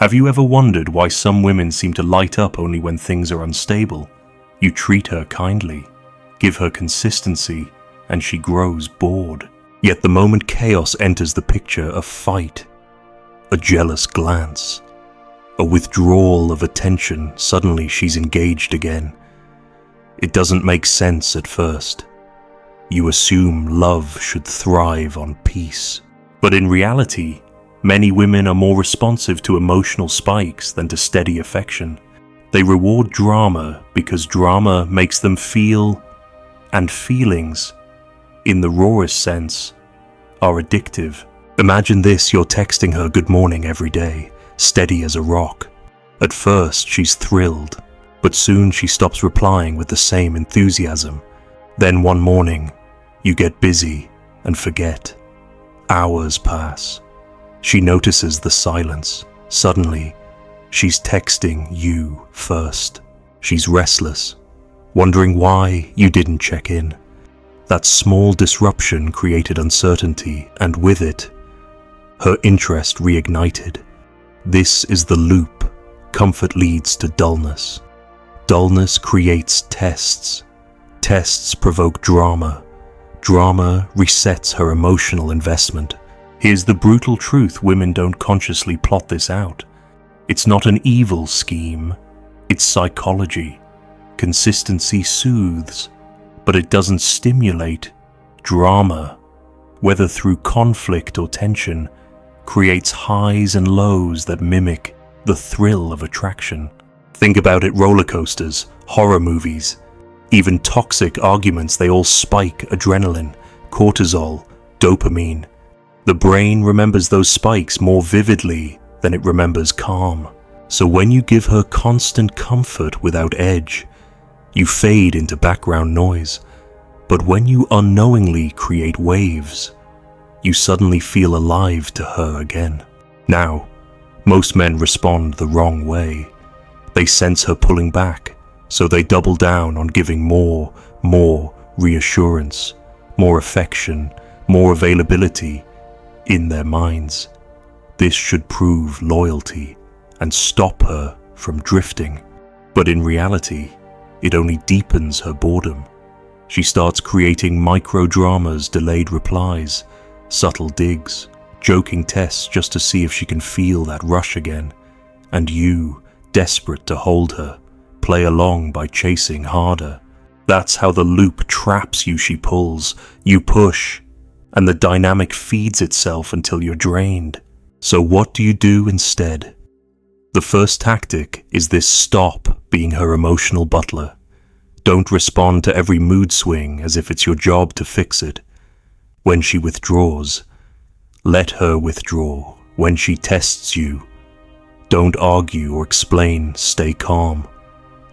Have you ever wondered why some women seem to light up only when things are unstable? You treat her kindly, give her consistency, and she grows bored. Yet the moment chaos enters the picture, a fight, a jealous glance, a withdrawal of attention, suddenly she's engaged again. It doesn't make sense at first. You assume love should thrive on peace. But in reality, many women are more responsive to emotional spikes than to steady affection. They reward drama because drama makes them feel, and feelings, in the rawest sense, are addictive. Imagine this: you're texting her good morning every day, steady as a rock. At first she's thrilled, but soon she stops replying with the same enthusiasm. Then one morning, you get busy and forget. Hours pass. She notices the silence. Suddenly, she's texting you first. She's restless, wondering why you didn't check in. That small disruption created uncertainty, and with it, her interest reignited. This is the loop. Comfort leads to dullness. Dullness creates tests. Tests provoke drama. Drama resets her emotional investment. Here's the brutal truth: women don't consciously plot this out. It's not an evil scheme, it's psychology. Consistency soothes, but it doesn't stimulate. Drama, whether through conflict or tension, creates highs and lows that mimic the thrill of attraction. Think about it: roller coasters, horror movies, even toxic arguments, they all spike adrenaline, cortisol, dopamine. The brain remembers those spikes more vividly than it remembers calm. So when you give her constant comfort without edge, you fade into background noise. But when you unknowingly create waves, you suddenly feel alive to her again. Now, most men respond the wrong way. They sense her pulling back, so they double down on giving more reassurance, more affection, more availability in their minds. This should prove loyalty and stop her from drifting. But in reality, it only deepens her boredom. She starts creating micro-dramas, delayed replies, subtle digs, joking tests just to see if she can feel that rush again. And you, desperate to hold her, play along by chasing harder. That's how the loop traps you. She pulls, you push, and the dynamic feeds itself until you're drained. So what do you do instead? The first tactic is this: stop being her emotional butler. Don't respond to every mood swing as if it's your job to fix it. When she withdraws, let her withdraw. When she tests you, don't argue or explain, stay calm.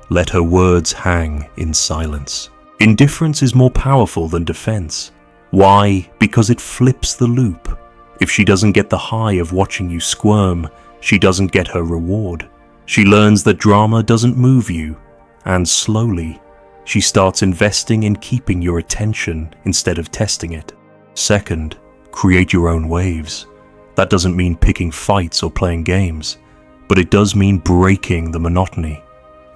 Let her words hang in silence. Indifference is more powerful than defense. Why? Because it flips the loop. If she doesn't get the high of watching you squirm, she doesn't get her reward. She learns that drama doesn't move you, and slowly, she starts investing in keeping your attention instead of testing it. Second, create your own waves. That doesn't mean picking fights or playing games, but it does mean breaking the monotony.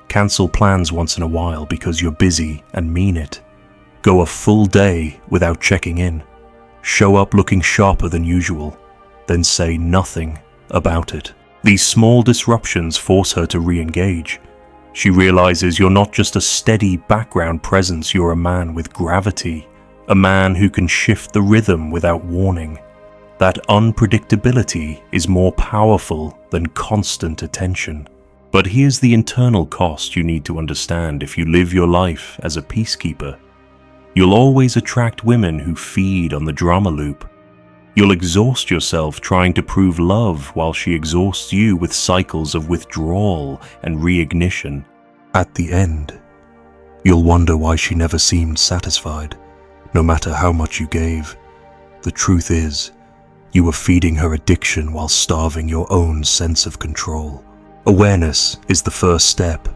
Cancel plans once in a while because you're busy and mean it. Go a full day without checking in. Show up looking sharper than usual, then say nothing about it. These small disruptions force her to re-engage. She realizes you're not just a steady background presence, you're a man with gravity, a man who can shift the rhythm without warning. That unpredictability is more powerful than constant attention. But here's the internal cost you need to understand if you live your life as a peacekeeper. You'll always attract women who feed on the drama loop. You'll exhaust yourself trying to prove love while she exhausts you with cycles of withdrawal and reignition. At the end, you'll wonder why she never seemed satisfied, no matter how much you gave. The truth is, you were feeding her addiction while starving your own sense of control. Awareness is the first step.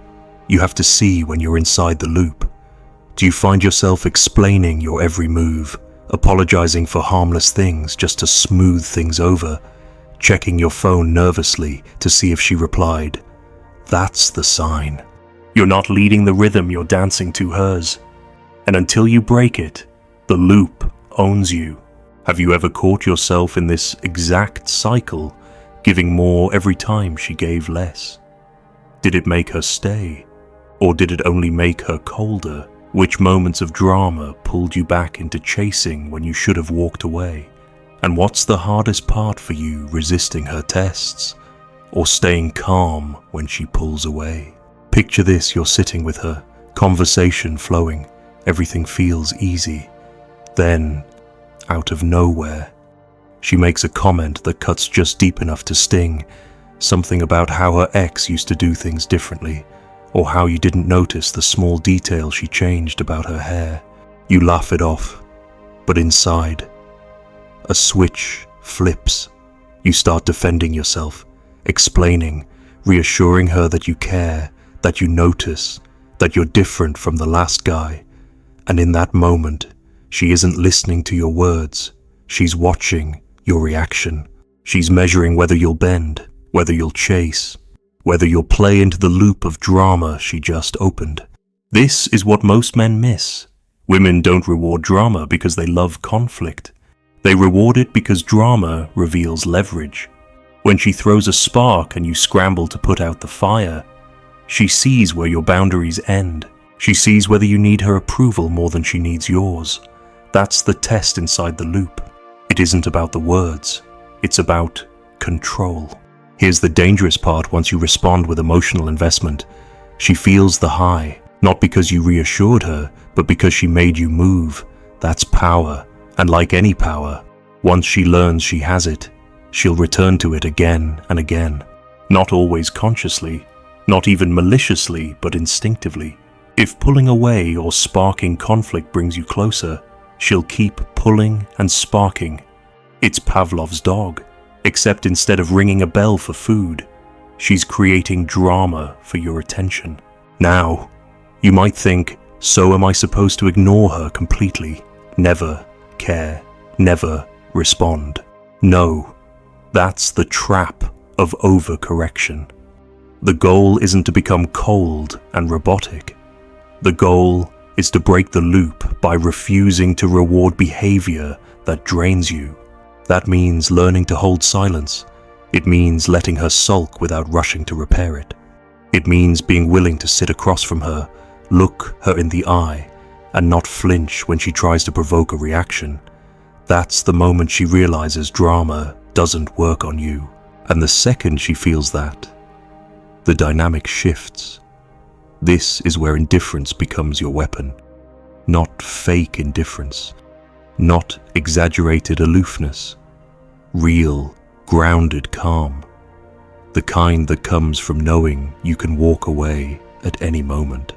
You have to see when you're inside the loop. Do you find yourself explaining your every move, apologizing for harmless things just to smooth things over, checking your phone nervously to see if she replied. That's the sign. You're not leading the rhythm, you're dancing to hers. And until you break it, the loop owns you. Have you ever caught yourself in this exact cycle, giving more every time she gave less? Did it make her stay? Or did it only make her colder? Which moments of drama pulled you back into chasing when you should have walked away? And what's the hardest part for you, resisting her tests? Or staying calm when she pulls away? Picture this, you're sitting with her, conversation flowing, everything feels easy. Then, out of nowhere, she makes a comment that cuts just deep enough to sting, something about how her ex used to do things differently, or how you didn't notice the small detail she changed about her hair. You laugh it off, but inside, a switch flips. You start defending yourself, explaining, reassuring her that you care, that you notice, that you're different from the last guy. And in that moment, she isn't listening to your words. She's watching your reaction. She's measuring whether you'll bend, whether you'll chase, whether you'll play into the loop of drama she just opened. This is what most men miss. Women don't reward drama because they love conflict. They reward it because drama reveals leverage. When she throws a spark and you scramble to put out the fire, she sees where your boundaries end. She sees whether you need her approval more than she needs yours. That's the test inside the loop. It isn't about the words. It's about control. Here's the dangerous part once you respond with emotional investment. She feels the high, not because you reassured her, but because she made you move. That's power. And like any power, once she learns she has it, she'll return to it again and again. Not always consciously, not even maliciously, but instinctively. If pulling away or sparking conflict brings you closer, she'll keep pulling and sparking. It's Pavlov's dog, except instead of ringing a bell for food, she's creating drama for your attention. Now, you might think, so am I supposed to ignore her completely? Never care, never respond. No, that's the trap of overcorrection. The goal isn't to become cold and robotic. The goal is to break the loop by refusing to reward behavior that drains you. That means learning to hold silence. It means letting her sulk without rushing to repair it. It means being willing to sit across from her, look her in the eye, and not flinch when she tries to provoke a reaction. That's the moment she realizes drama doesn't work on you. And the second she feels that, the dynamic shifts. This is where indifference becomes your weapon. Not fake indifference, not exaggerated aloofness. Real, grounded calm. The kind that comes from knowing you can walk away at any moment.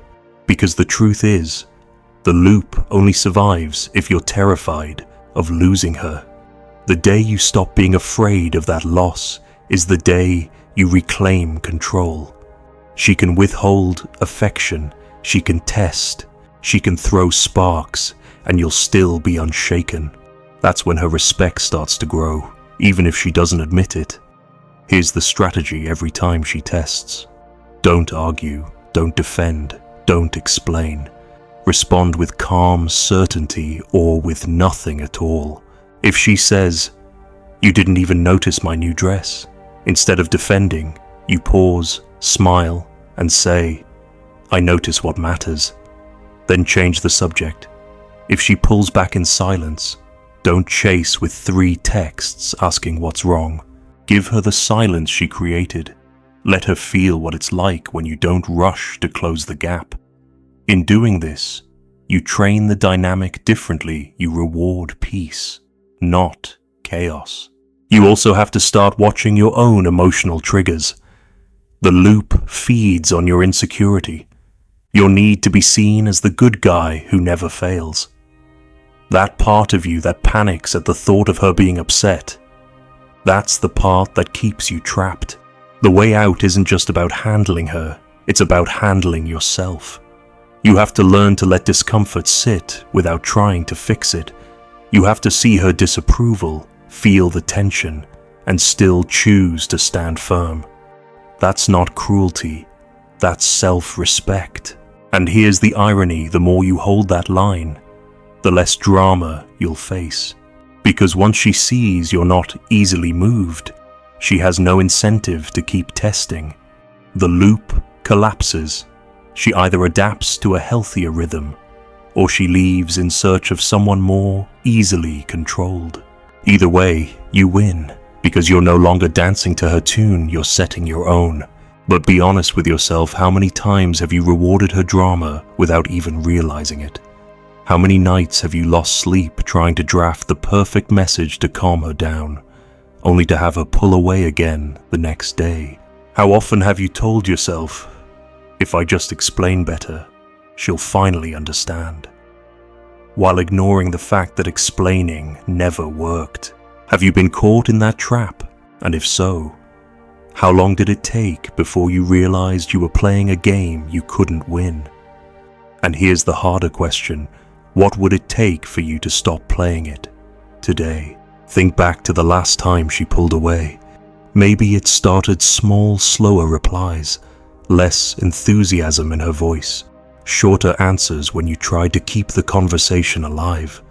Because the truth is, the loop only survives if you're terrified of losing her. The day you stop being afraid of that loss is the day you reclaim control. She can withhold affection, she can test, she can throw sparks, and you'll still be unshaken. That's when her respect starts to grow, even if she doesn't admit it. Here's the strategy every time she tests. Don't argue, don't defend, don't explain. Respond with calm certainty or with nothing at all. If she says, "You didn't even notice my new dress," instead of defending, you pause, smile, and say, "I notice what matters." Then change the subject. If she pulls back in silence, don't chase with 3 texts asking what's wrong. Give her the silence she created. Let her feel what it's like when you don't rush to close the gap. In doing this, you train the dynamic differently. You reward peace, not chaos. You also have to start watching your own emotional triggers. The loop feeds on your insecurity, your need to be seen as the good guy who never fails. That part of you that panics at the thought of her being upset, that's the part that keeps you trapped. The way out isn't just about handling her, it's about handling yourself. You have to learn to let discomfort sit without trying to fix it. You have to see her disapproval, feel the tension, and still choose to stand firm. That's not cruelty, that's self-respect. And here's the irony: the more you hold that line, the less drama you'll face. Because once she sees you're not easily moved, she has no incentive to keep testing. The loop collapses. She either adapts to a healthier rhythm, or she leaves in search of someone more easily controlled. Either way, you win, because you're no longer dancing to her tune, you're setting your own. But be honest with yourself: how many times have you rewarded her drama without even realizing it? How many nights have you lost sleep trying to draft the perfect message to calm her down, only to have her pull away again the next day? How often have you told yourself, if I just explain better, she'll finally understand, while ignoring the fact that explaining never worked? Have you been caught in that trap? And if so, how long did it take before you realized you were playing a game you couldn't win? And here's the harder question: what would it take for you to stop playing it today? Think back to the last time she pulled away. Maybe it started small, slower replies, less enthusiasm in her voice, shorter answers when you tried to keep the conversation alive.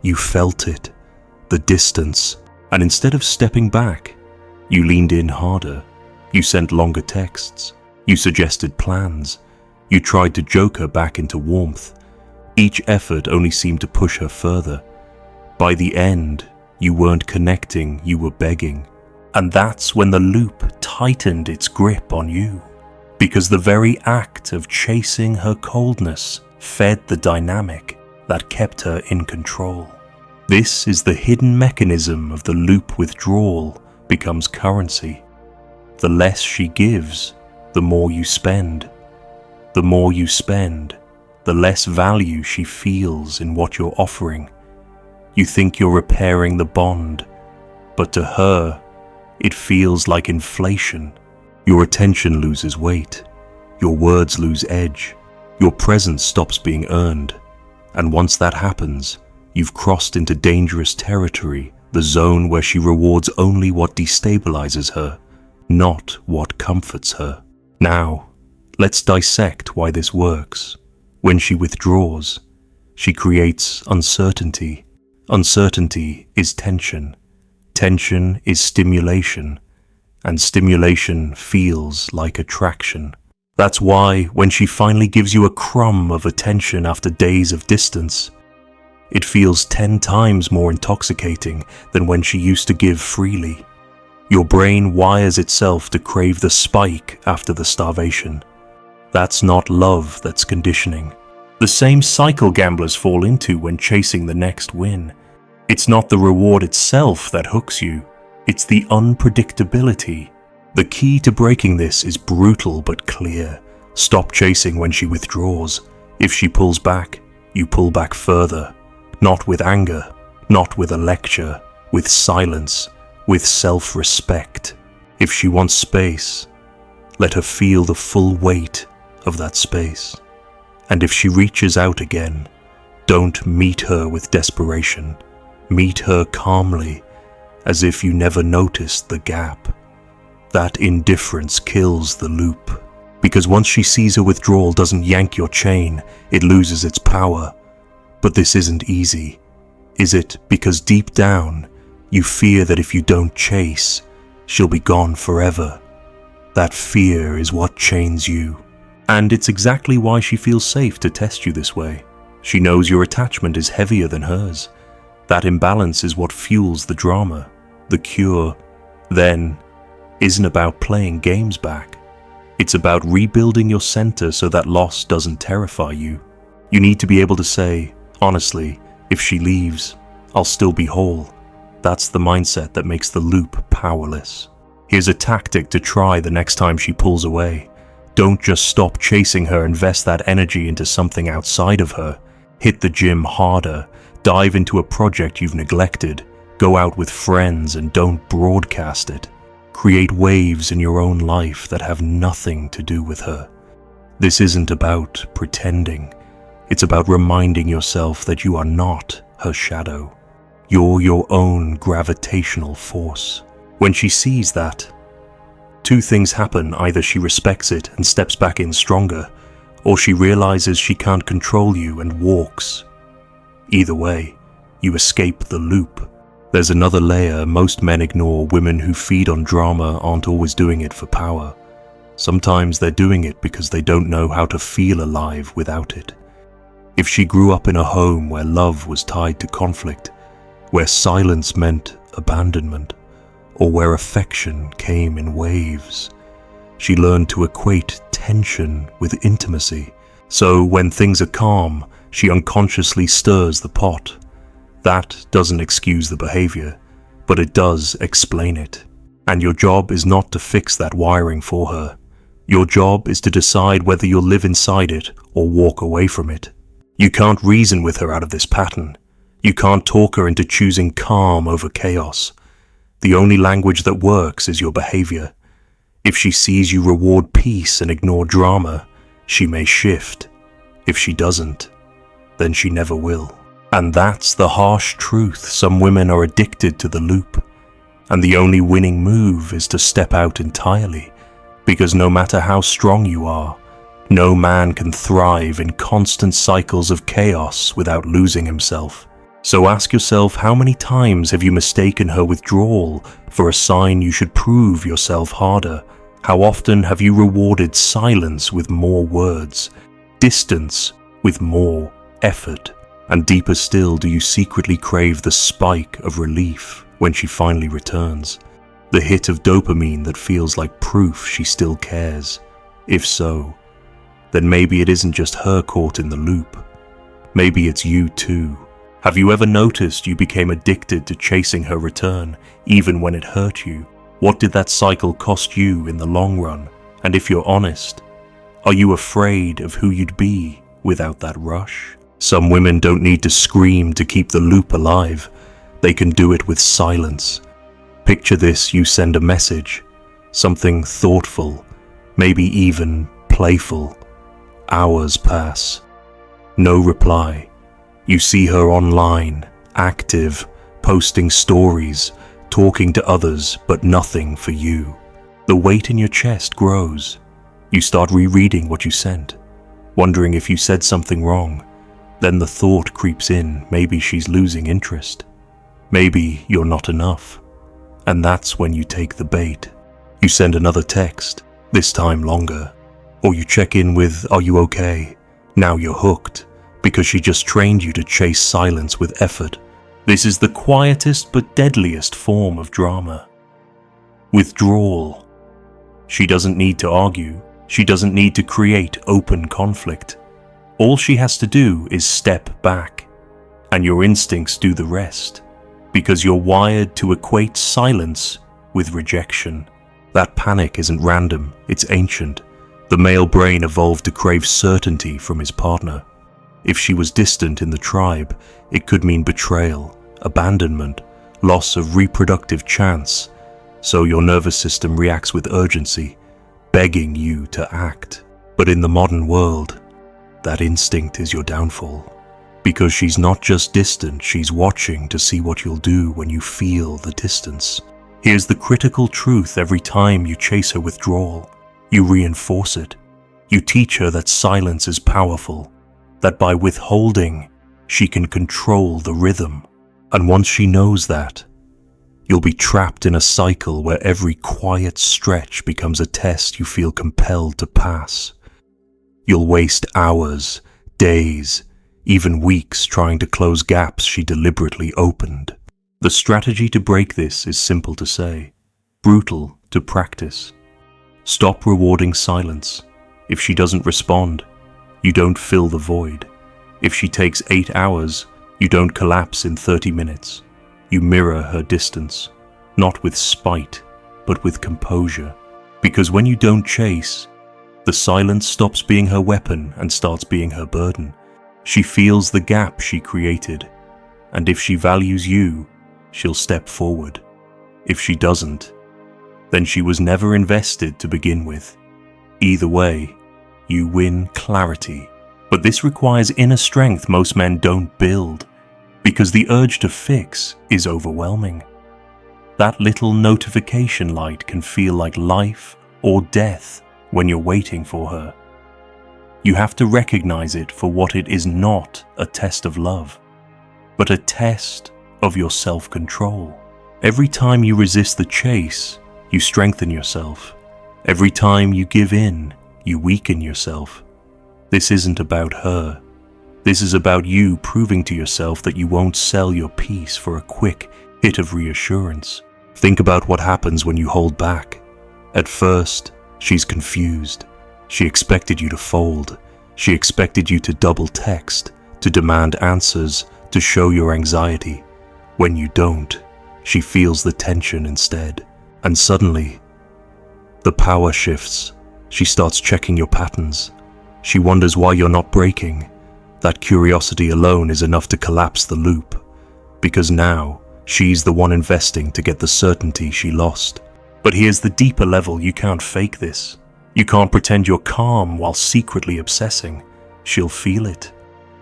You felt it, the distance, and instead of stepping back, you leaned in harder. You sent longer texts. You suggested plans. You tried to joke her back into warmth. Each effort only seemed to push her further. By the end, you weren't connecting, you were begging. And that's when the loop tightened its grip on you, because the very act of chasing her coldness fed the dynamic that kept her in control. This is the hidden mechanism of the loop. Withdrawal becomes currency. The less she gives, the more you spend. The more you spend, the less value she feels in what you're offering. You think you're repairing the bond, but to her, it feels like inflation. Your attention loses weight. Your words lose edge. Your presence stops being earned. And once that happens, you've crossed into dangerous territory, the zone where she rewards only what destabilizes her, not what comforts her. Now, let's dissect why this works. When she withdraws, she creates uncertainty. Uncertainty is tension. Tension is stimulation, and stimulation feels like attraction. That's why when she finally gives you a crumb of attention after days of distance, it feels 10 times more intoxicating than when she used to give freely. Your brain wires itself to crave the spike after the starvation. That's not love, that's conditioning. The same cycle gamblers fall into when chasing the next win. It's not the reward itself that hooks you, it's the unpredictability. The key to breaking this is brutal but clear. Stop chasing when she withdraws. If she pulls back, you pull back further. Not with anger, not with a lecture, with silence, with self-respect. If she wants space, let her feel the full weight of that space. And if she reaches out again, don't meet her with desperation. Meet her calmly, as if you never noticed the gap. That indifference kills the loop, because once she sees her withdrawal doesn't yank your chain, it loses its power. But this isn't easy, is it? Because deep down, you fear that if you don't chase, she'll be gone forever. That fear is what chains you. And it's exactly why she feels safe to test you this way. She knows your attachment is heavier than hers. That imbalance is what fuels the drama. The cure, then, isn't about playing games back. It's about rebuilding your center so that loss doesn't terrify you. You need to be able to say, honestly, if she leaves, I'll still be whole. That's the mindset that makes the loop powerless. Here's a tactic to try the next time she pulls away. Don't just stop chasing her, invest that energy into something outside of her. Hit the gym harder. Dive into a project you've neglected. Go out with friends and don't broadcast it. Create waves in your own life that have nothing to do with her. This isn't about pretending. It's about reminding yourself that you are not her shadow. You're your own gravitational force. When she sees that, two things happen. Either she respects it and steps back in stronger, or she realizes she can't control you and walks. Either way, you escape the loop. There's another layer most men ignore. Women who feed on drama aren't always doing it for power. Sometimes they're doing it because they don't know how to feel alive without it. If she grew up in a home where love was tied to conflict, where silence meant abandonment, or where affection came in waves, she learned to equate tension with intimacy. So when things are calm, she unconsciously stirs the pot. That doesn't excuse the behavior, but it does explain it. And your job is not to fix that wiring for her. Your job is to decide whether you'll live inside it or walk away from it. You can't reason with her out of this pattern. You can't talk her into choosing calm over chaos. The only language that works is your behavior. If she sees you reward peace and ignore drama, she may shift. If she doesn't, then she never will. And that's the harsh truth. Some women are addicted to the loop, and the only winning move is to step out entirely, because no matter how strong you are, no man can thrive in constant cycles of chaos without losing himself. So ask yourself, how many times have you mistaken her withdrawal for a sign you should prove yourself harder? How often have you rewarded silence with more words, distance with more effort? And deeper still, do you secretly crave the spike of relief when she finally returns? The hit of dopamine that feels like proof she still cares? If so, then maybe it isn't just her caught in the loop. Maybe it's you too. Have you ever noticed you became addicted to chasing her return, even when it hurt you? What did that cycle cost you in the long run? And if you're honest, are you afraid of who you'd be without that rush? Some women don't need to scream to keep the loop alive. They can do it with silence. Picture this: you send a message, something thoughtful, maybe even playful. Hours pass. No reply. You see her online, active, posting stories, talking to others, but nothing for you. The weight in your chest grows. You start rereading what you sent, wondering if you said something wrong. Then the thought creeps in, maybe she's losing interest. Maybe you're not enough. And that's when you take the bait. You send another text, this time longer. Or you check in with, "Are you okay?" Now you're hooked, because she just trained you to chase silence with effort. This is the quietest but deadliest form of drama. Withdrawal. She doesn't need to argue. She doesn't need to create open conflict. All she has to do is step back, and your instincts do the rest, because you're wired to equate silence with rejection. That panic isn't random, it's ancient. The male brain evolved to crave certainty from his partner. If she was distant in the tribe, it could mean betrayal, abandonment, loss of reproductive chance. So your nervous system reacts with urgency, begging you to act. But in the modern world, that instinct is your downfall. Because she's not just distant, she's watching to see what you'll do when you feel the distance. Here's the critical truth: every time you chase her withdrawal, you reinforce it. You teach her that silence is powerful, that by withholding, she can control the rhythm. And once she knows that, you'll be trapped in a cycle where every quiet stretch becomes a test you feel compelled to pass. You'll waste hours, days, even weeks trying to close gaps she deliberately opened. The strategy to break this is simple to say, brutal to practice. Stop rewarding silence. If she doesn't respond, you don't fill the void. If she takes 8 hours, you don't collapse in 30 minutes. You mirror her distance, not with spite, but with composure. Because when you don't chase, the silence stops being her weapon and starts being her burden. She feels the gap she created, and if she values you, she'll step forward. If she doesn't, then she was never invested to begin with. Either way, you win clarity. But this requires inner strength most men don't build, because the urge to fix is overwhelming. That little notification light can feel like life or death when you're waiting for her. You have to recognize it for what it is: not a test of love, but a test of your self-control. Every time you resist the chase, you strengthen yourself. Every time you give in, you weaken yourself. This isn't about her. This is about you proving to yourself that you won't sell your peace for a quick hit of reassurance. Think about what happens when you hold back. At first, she's confused. She expected you to fold. She expected you to double text, to demand answers, to show your anxiety. When you don't, she feels the tension instead. And suddenly, the power shifts. She starts checking your patterns. She wonders why you're not breaking. That curiosity alone is enough to collapse the loop, because now she's the one investing to get the certainty she lost. But here's the deeper level: you can't fake this. You can't pretend you're calm while secretly obsessing. She'll feel it.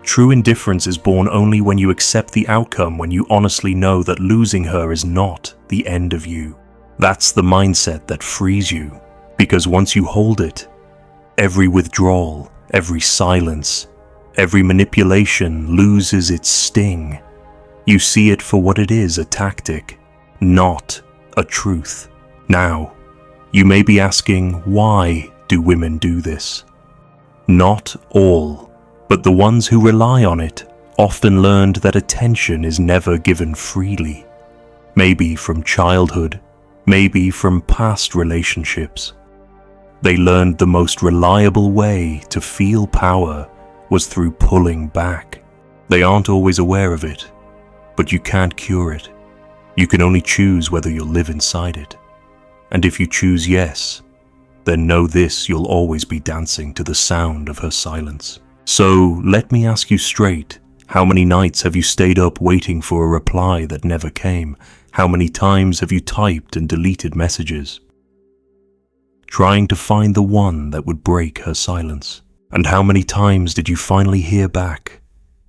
True indifference is born only when you accept the outcome, when you honestly know that losing her is not the end of you. That's the mindset that frees you, because once you hold it, every withdrawal, every silence, every manipulation loses its sting. You see it for what it is: a tactic, not a truth. Now, you may be asking, why do women do this? Not all, but the ones who rely on it often learned that attention is never given freely. Maybe from childhood, maybe from past relationships. They learned the most reliable way to feel power was through pulling back. They aren't always aware of it, but you can't cure it. You can only choose whether you'll live inside it. And if you choose yes, then know this: you'll always be dancing to the sound of her silence. So let me ask you straight: how many nights have you stayed up waiting for a reply that never came? How many times have you typed and deleted messages, trying to find the one that would break her silence? And how many times did you finally hear back,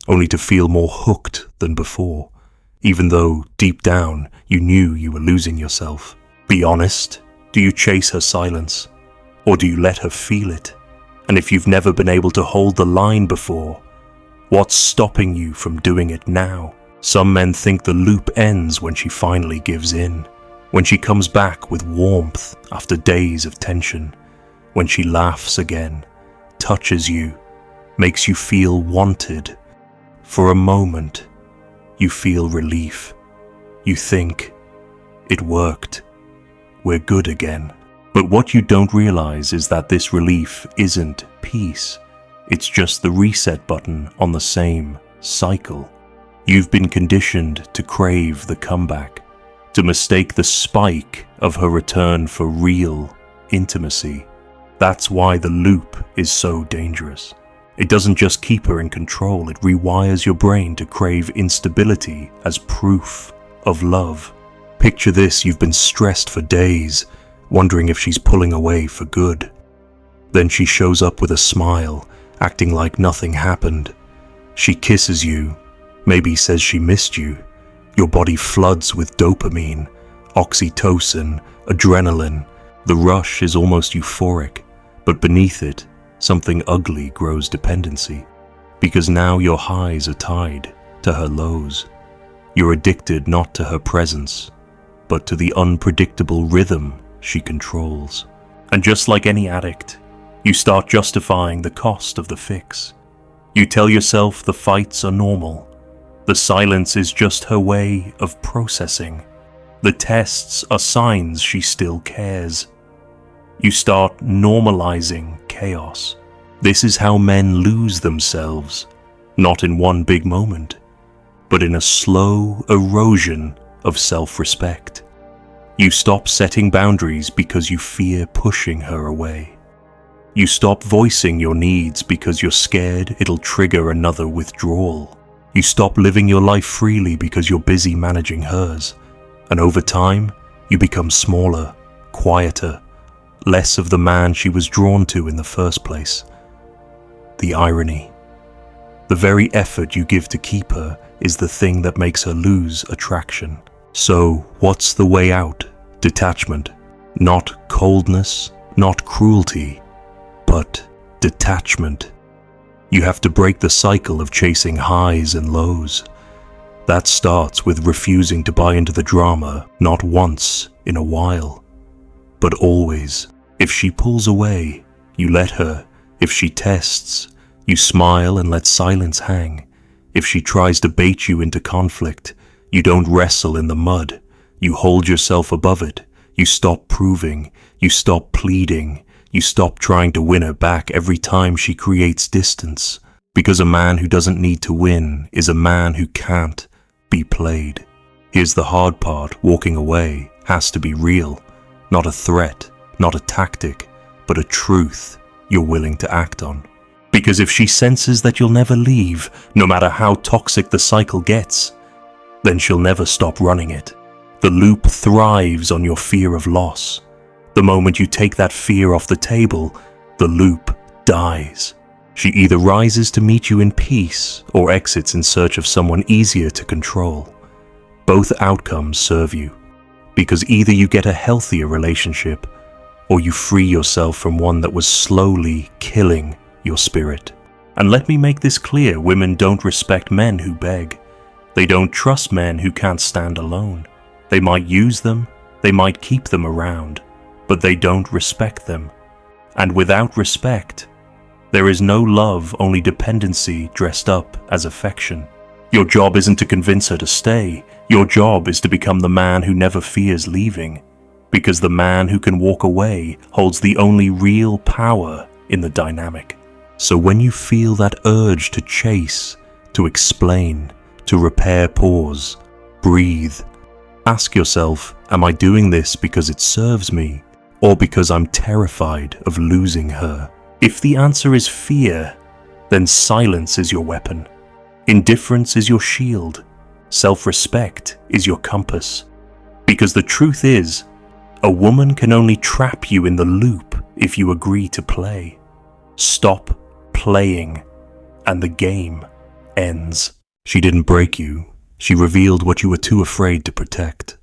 only to feel more hooked than before, even though deep down you knew you were losing yourself? Be honest, do you chase her silence, or do you let her feel it? And if you've never been able to hold the line before, what's stopping you from doing it now? Some men think the loop ends when she finally gives in, when she comes back with warmth after days of tension, when she laughs again, touches you, makes you feel wanted. For a moment, you feel relief. You think, it worked. We're good again. But what you don't realize is that this relief isn't peace. It's just the reset button on the same cycle. You've been conditioned to crave the comeback, to mistake the spike of her return for real intimacy. That's why the loop is so dangerous. It doesn't just keep her in control, it rewires your brain to crave instability as proof of love. Picture this: you've been stressed for days, wondering if she's pulling away for good. Then she shows up with a smile, acting like nothing happened. She kisses you, maybe says she missed you. Your body floods with dopamine, oxytocin, adrenaline. The rush is almost euphoric, but beneath it, something ugly grows: dependency. Because now your highs are tied to her lows. You're addicted not to her presence, but to the unpredictable rhythm she controls. And just like any addict, you start justifying the cost of the fix. You tell yourself the fights are normal. The silence is just her way of processing. The tests are signs she still cares. You start normalizing chaos. This is how men lose themselves, not in one big moment, but in a slow erosion of self-respect. You stop setting boundaries because you fear pushing her away. You stop voicing your needs because you're scared it'll trigger another withdrawal. You stop living your life freely because you're busy managing hers. And over time, you become smaller, quieter, less of the man she was drawn to in the first place. The irony. The very effort you give to keep her is the thing that makes her lose attraction. So, what's the way out? Detachment. Not coldness, not cruelty, but detachment. You have to break the cycle of chasing highs and lows. That starts with refusing to buy into the drama, not once in a while, but always. If she pulls away, you let her. If she tests, you smile and let silence hang. If she tries to bait you into conflict, you don't wrestle in the mud. You hold yourself above it. You stop proving. You stop pleading. You stop trying to win her back every time she creates distance. Because a man who doesn't need to win is a man who can't be played. Here's the hard part: walking away has to be real. Not a threat, not a tactic, but a truth you're willing to act on. Because if she senses that you'll never leave, no matter how toxic the cycle gets, then she'll never stop running it. The loop thrives on your fear of loss. The moment you take that fear off the table, the loop dies. She either rises to meet you in peace or exits in search of someone easier to control. Both outcomes serve you, because either you get a healthier relationship or you free yourself from one that was slowly killing your spirit. And let me make this clear: women don't respect men who beg. They don't trust men who can't stand alone. They might use them, they might keep them around, but they don't respect them. And without respect, there is no love, only dependency dressed up as affection. Your job isn't to convince her to stay. Your job is to become the man who never fears leaving, because the man who can walk away holds the only real power in the dynamic. So when you feel that urge to chase, to explain, to repair, pause, breathe. Ask yourself, am I doing this because it serves me, or because I'm terrified of losing her? If the answer is fear, then silence is your weapon. Indifference is your shield. Self-respect is your compass. Because the truth is, a woman can only trap you in the loop if you agree to play. Stop playing, and the game ends. She didn't break you. She revealed what you were too afraid to protect.